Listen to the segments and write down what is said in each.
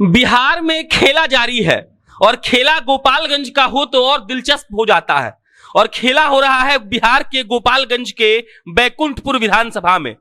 बिहार में खेला जारी है और खेला गोपालगंज का हो तो और दिलचस्प हो जाता है। और खेला हो रहा है बिहार के गोपालगंज के बैकुंठपुर विधानसभा में।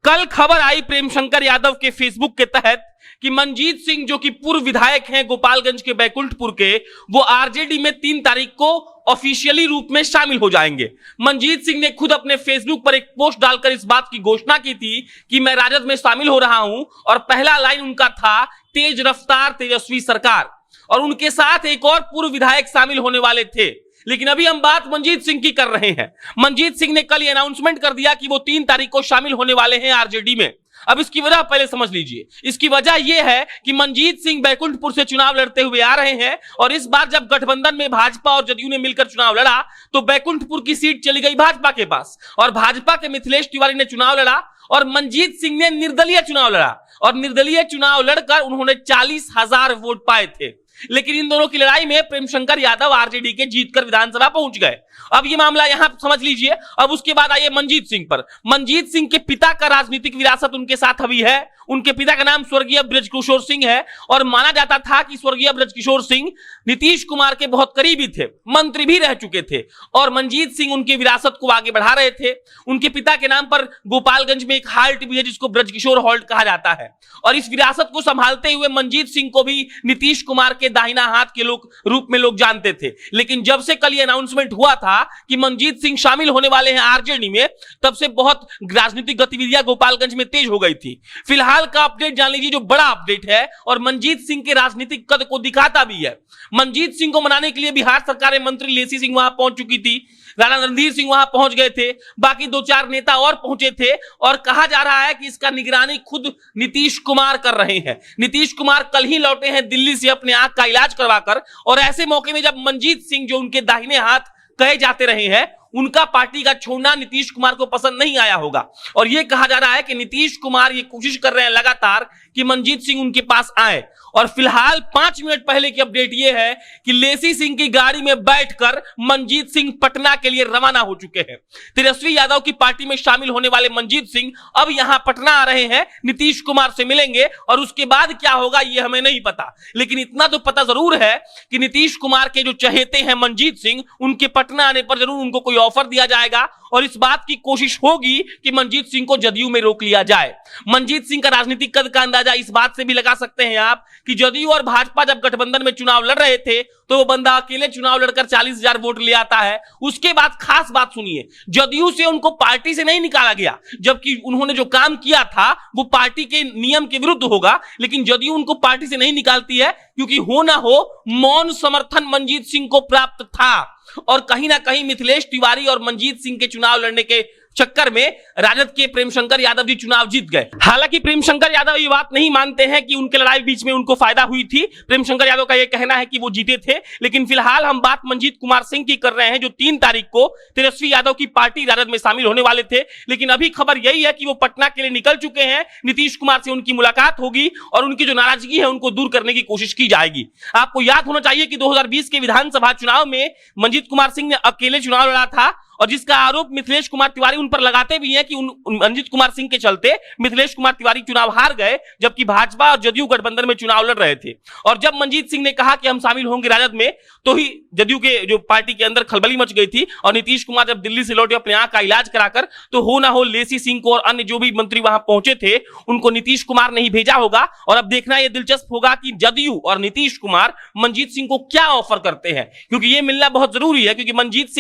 कल खबर आई प्रेमशंकर यादव के फेसबुक के तहत कि मनजीत सिंह जो कि पूर्व विधायक हैं गोपालगंज के बैकुंठपुर के, वो आरजेडी में 3 तारीख को ऑफिशियली रूप में शामिल हो जाएंगे। मनजीत सिंह ने खुद अपने फेसबुक पर एक पोस्ट डालकर इस बात की घोषणा की थी कि मैं राजद में शामिल हो रहा हूं, और पहला लाइन उनका था तेज रफ्तार तेजस्वी सरकार। और उनके साथ एक और पूर्व विधायक शामिल होने वाले थे। लेकिन अभी हम बात मनजीत सिंह की कर रहे हैं। मनजीत सिंह ने कल ये अनाउंसमेंट कर दिया कि वो 3 तारीख को शामिल होने वाले हैं आरजेडी में। अब इसकी वजह पहले समझ लीजिए। इसकी वजह यह है कि मनजीत सिंह बैकुंठपुर से चुनाव लड़ते हुए आ रहे हैं, और इस बार जब गठबंधन में भाजपा और जदयू ने मिलकर चुनाव लड़ा तो बैकुंठपुर की सीट चली गई भाजपा के पास, और भाजपा के मिथिलेश तिवारी ने चुनाव लड़ा और मनजीत सिंह ने निर्दलीय चुनाव लड़ा, और निर्दलीय चुनाव लड़कर उन्होंने 40,000 वोट पाए थे। लेकिन इन दोनों की लड़ाई में प्रेमशंकर यादव आरजेडी के जीतकर विधानसभा पहुंच गए। अब ये मामला यहां समझ लीजिए। अब उसके बाद आइए मनजीत सिंह पर। मनजीत सिंह के पिता का राजनीतिक विरासत उनके साथ अभी है। उनके पिता का नाम स्वर्गीय बृजकिशोर सिंह है, और माना जाता था कि स्वर्गीय बृजकिशोर सिंह नीतीश कुमार के बहुत करीबी थे, मंत्री भी रह चुके थे, और मनजीत सिंह उनकी विरासत को आगे बढ़ा रहे थे। उनके पिता के नाम पर गोपालगंज में एक हाल्ट भी है जिसको बृजकिशोर हॉल्ट कहा जाता है, और इस विरासत को संभालते हुए मनजीत सिंह को भी नीतीश कुमार के दाहिना हाथ के रूप में लोग जानते थे। लेकिन जब से कल ये अनाउंसमेंट हुआ था कि मनजीत सिंह शामिल होने वाले हैं आरजेडी में, तब से बहुत राजनीतिक गतिविधियां गोपालगंज में तेज हो गई थी। फिलहाल का अपडेट जान लीजिए, जो बड़ा अपडेट है और मनजीत सिंह के राजनीतिक कद को दिखाता भी है। मनजीत सिंह को मनाने के लिए बिहार सरकार में मंत्री लेसी सिंह वहां पहुंच चुकी थी, राणा रणधीर सिंह वहां पहुंच गए थे, बाकी 2-4 नेता और पहुंचे थे, और कहा जा रहा है कि इसका निगरानी खुद नीतीश कुमार कर रहे हैं। नीतीश कुमार कल ही लौटे हैं दिल्ली से अपने आंख का इलाज करवाकर, और ऐसे मौके में जब मनजीत सिंह जो उनके दाहिने हाथ कहे जाते रहे हैं, उनका पार्टी का छोड़ना नीतीश कुमार को पसंद नहीं आया होगा। और यह कहा जा रहा है कि नीतीश कुमार ये कोशिश कर रहे हैं लगातार कि मनजीत सिंह उनके पास आए। और फिलहाल 5 मिनट पहले की अपडेट यह है कि लेसी सिंह की गाड़ी में बैठकर मनजीत सिंह पटना के लिए रवाना हो चुके हैं। तेजस्वी यादव की पार्टी में शामिल होने वाले मनजीत सिंह अब यहां पटना आ रहे हैं, नीतीश कुमार से मिलेंगे, और उसके बाद क्या होगा यह हमें नहीं पता। लेकिन इतना तो पता जरूर है कि नीतीश कुमार के जो चहेते हैं मनजीत सिंह, उनके पटना आने पर जरूर उनको कोई ऑफर दिया जाएगा, और इस बात की कोशिश होगी कि मनजीत सिंह को जदयू में रोक लिया जाए। मनजीत सिंह का राजनीतिक कद का अंदाजा इस बात से भी लगा सकते हैं आप कि जदयू और भाजपा जब गठबंधन में चुनाव लड़ रहे थे तो वो बंदा अकेले चुनाव लड़कर 40,000 वोट ले आता है। उसके बाद खास बात सुनिए, जदयू से उनको पार्टी से नहीं निकाला गया, जबकि उन्होंने जो काम किया था वो पार्टी के नियम के विरुद्ध होगा, लेकिन जदयू उनको पार्टी से नहीं निकालती है, क्योंकि हो ना हो मौन समर्थन मनजीत सिंह को प्राप्त था। और कहीं ना कहीं मिथिलेश तिवारी और मनजीत सिंह के चुनाव लड़ने के चक्कर में राजद के प्रेमशंकर यादव जी चुनाव जीत गए। हालांकि प्रेमशंकर यादव ये बात नहीं मानते हैं कि उनके लड़ाई बीच में उनको फायदा हुई थी। प्रेमशंकर यादव का यह कहना है कि वो जीते थे। लेकिन फिलहाल हम बात मनजीत कुमार सिंह की कर रहे हैं, जो 3 तारीख को तेजस्वी यादव की पार्टी राजद में शामिल होने वाले थे। लेकिन अभी खबर यही है कि वो पटना के लिए निकल चुके हैं। नीतीश कुमार से उनकी मुलाकात होगी और उनकी जो नाराजगी है उनको दूर करने की कोशिश की जाएगी। आपको याद होना चाहिए कि 2020 के विधानसभा चुनाव में मनजीत कुमार सिंह ने अकेले चुनाव लड़ा था, और जिसका आरोप मिथिलेश कुमार तिवारी उन पर लगाते भी हैं कि मनजीत कुमार सिंह के चलते मिथिलेश कुमार तिवारी चुनाव हार गए, जबकि भाजपा और जदयू गठबंधन में चुनाव लड़ रहे थे। और जब मनजीत सिंह ने कहा कि हम शामिल होंगे राजद में, तो ही जदयू के जो पार्टी के अंदर खलबली मच गई थी, और नीतीश कुमार जब दिल्ली से लौटे अपने आंख का इलाज कराकर, तो हो ना हो लेसी सिंह को और अन्य जो भी मंत्री वहां पहुंचे थे उनको नीतीश कुमार ने ही भेजा होगा। और अब देखना यह दिलचस्प होगा कि जदयू और नीतीश कुमार मनजीत सिंह को क्या ऑफर करते हैं, क्योंकि यह मिलना बहुत जरूरी है। क्योंकि मनजीत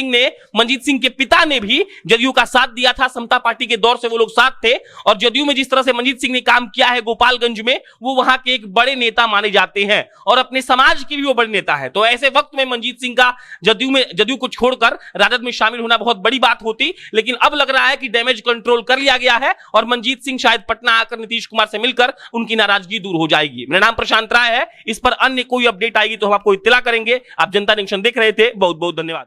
सिंह के पिता ने भी जदयू का साथ दिया था, समता पार्टी के दौर से वो लोग साथ थे, और जदयू में जिस तरह से मनजीत सिंह ने काम किया है गोपालगंज में, वो वहां के एक बड़े नेता माने जाते हैं, और अपने समाज के भी वो बड़े नेता है। तो ऐसे वक्त में मनजीत सिंह का जदयू को छोड़कर राजद में शामिल होना बहुत बड़ी बात होती। लेकिन अब लग रहा है कि डैमेज कंट्रोल कर लिया गया है, और मनजीत सिंह शायद पटना आकर नीतीश कुमार से मिलकर उनकी नाराजगी दूर हो जाएगी। मेरा नाम प्रशांत राय है। इस पर अन्य कोई अपडेट आएगी तो हम आपको इत्तला करेंगे। आप जनता जंक्शन देख रहे थे। बहुत बहुत धन्यवाद।